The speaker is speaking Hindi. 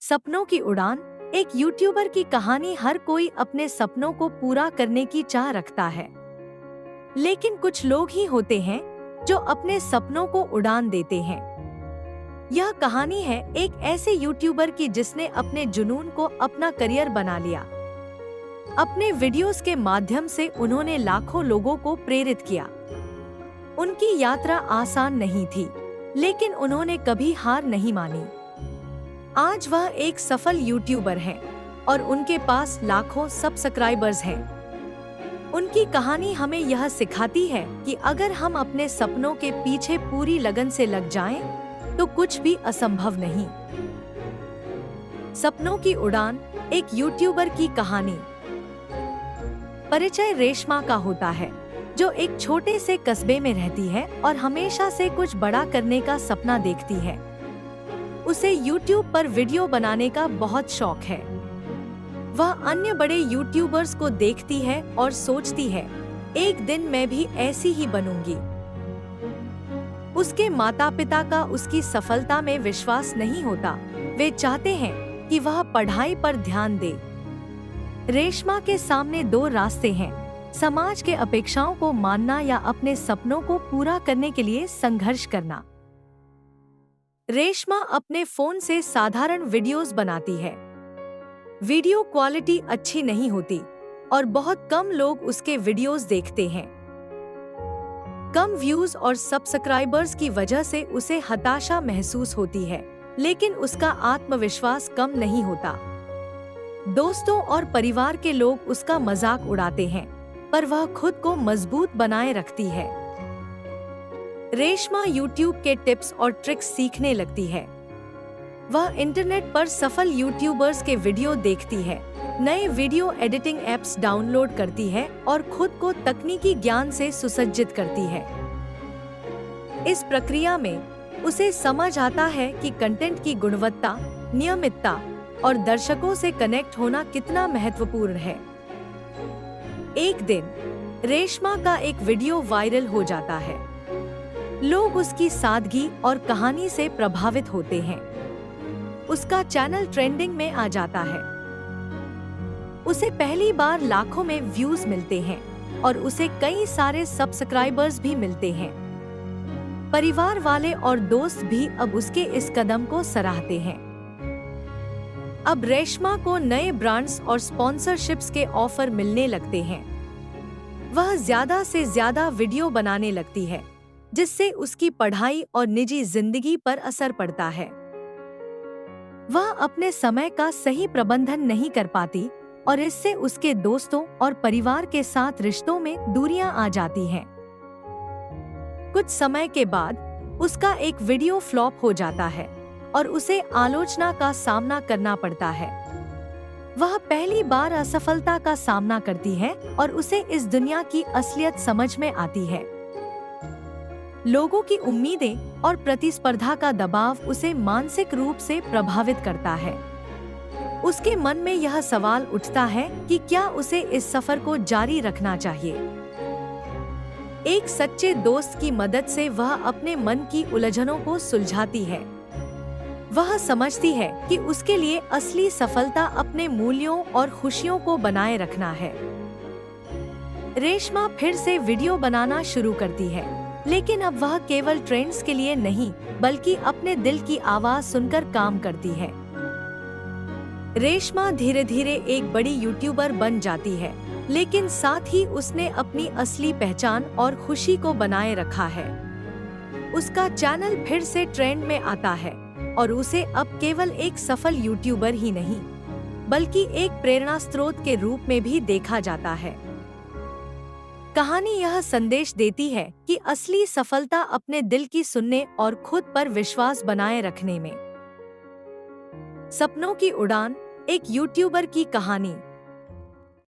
सपनों की उड़ान एक यूट्यूबर की कहानी। हर कोई अपने सपनों को पूरा करने की चाह रखता है, लेकिन कुछ लोग ही होते हैं जो अपने सपनों को उड़ान देते हैं। यह कहानी है एक ऐसे यूट्यूबर की जिसने अपने जुनून को अपना करियर बना लिया। अपने वीडियोस के माध्यम से उन्होंने लाखों लोगों को प्रेरित किया। उनकी यात्रा आसान नहीं थी, लेकिन उन्होंने कभी हार नहीं मानी। आज वह एक सफल यूट्यूबर हैं और उनके पास लाखों सब्सक्राइबर्स हैं। उनकी कहानी हमें यह सिखाती है कि अगर हम अपने सपनों के पीछे पूरी लगन से लग जाएं, तो कुछ भी असंभव नहीं। सपनों की उड़ान एक यूट्यूबर की कहानी। परिचय रेशमा का होता है, जो एक छोटे से कस्बे में रहती है और हमेशा से कुछ बड़ा करने का सपना देखती है। उसे YouTube पर वीडियो बनाने का बहुत शौक है। वह अन्य बड़े यूट्यूबर्स को देखती है और सोचती है, एक दिन मैं भी ऐसी ही बनूंगी। उसके माता पिता का उसकी सफलता में विश्वास नहीं होता। वे चाहते हैं कि वह पढ़ाई पर ध्यान दे। रेशमा के सामने दो रास्ते हैं, समाज के अपेक्षाओं को मानना या अपने सपनों को पूरा करने के लिए संघर्ष करना। रेशमा अपने फोन से साधारण वीडियोस बनाती है। वीडियो क्वालिटी अच्छी नहीं होती और बहुत कम लोग उसके वीडियोस देखते हैं। कम व्यूज और सब्सक्राइबर्स की वजह से उसे हताशा महसूस होती है, लेकिन उसका आत्मविश्वास कम नहीं होता। दोस्तों और परिवार के लोग उसका मजाक उड़ाते हैं, पर वह खुद को मजबूत बनाए रखती है। रेशमा YouTube के टिप्स और ट्रिक्स सीखने लगती है। वह इंटरनेट पर सफल यूट्यूबर्स के वीडियो देखती है, नए वीडियो एडिटिंग ऐप्स डाउनलोड करती है और खुद को तकनीकी ज्ञान से सुसज्जित करती है। इस प्रक्रिया में उसे समझ आता है कि कंटेंट की गुणवत्ता, नियमितता और दर्शकों से कनेक्ट होना कितना महत्वपूर्ण है। एक दिन रेशमा का एक वीडियो वायरल हो जाता है। लोग उसकी सादगी और कहानी से प्रभावित होते हैं। उसका चैनल ट्रेंडिंग में आ जाता है। उसे पहली बार लाखों में व्यूज मिलते हैं और उसे कई सारे सब्सक्राइबर्स भी मिलते हैं। परिवार वाले और दोस्त भी अब उसके इस कदम को सराहते हैं। अब रेशमा को नए ब्रांड्स और स्पॉन्सरशिप्स के ऑफर मिलने लगते हैं। वह ज्यादा से ज्यादा वीडियो बनाने लगती है, जिससे उसकी पढ़ाई और निजी जिंदगी पर असर पड़ता है। वह अपने समय का सही प्रबंधन नहीं कर पाती और इससे उसके दोस्तों और परिवार के साथ रिश्तों में दूरियां आ जाती हैं। कुछ समय के बाद उसका एक वीडियो फ्लॉप हो जाता है और उसे आलोचना का सामना करना पड़ता है। वह पहली बार असफलता का सामना करती है और उसे इस दुनिया की असलियत समझ में आती है। लोगों की उम्मीदें और प्रतिस्पर्धा का दबाव उसे मानसिक रूप से प्रभावित करता है। उसके मन में यह सवाल उठता है कि क्या उसे इस सफर को जारी रखना चाहिए। एक सच्चे दोस्त की मदद से वह अपने मन की उलझनों को सुलझाती है। वह समझती है कि उसके लिए असली सफलता अपने मूल्यों और खुशियों को बनाए रखना है। रेशमा फिर से वीडियो बनाना शुरू करती है, लेकिन अब वह केवल ट्रेंड्स के लिए नहीं, बल्कि अपने दिल की आवाज सुनकर काम करती है। रेशमा धीरे धीरे एक बड़ी यूट्यूबर बन जाती है, लेकिन साथ ही उसने अपनी असली पहचान और खुशी को बनाए रखा है। उसका चैनल फिर से ट्रेंड में आता है और उसे अब केवल एक सफल यूट्यूबर ही नहीं, बल्कि एक प्रेरणा स्रोत के रूप में भी देखा जाता है। कहानी यह संदेश देती है कि असली सफलता अपने दिल की सुनने और खुद पर विश्वास बनाए रखने में। सपनों की उड़ान एक यूट्यूबर की कहानी।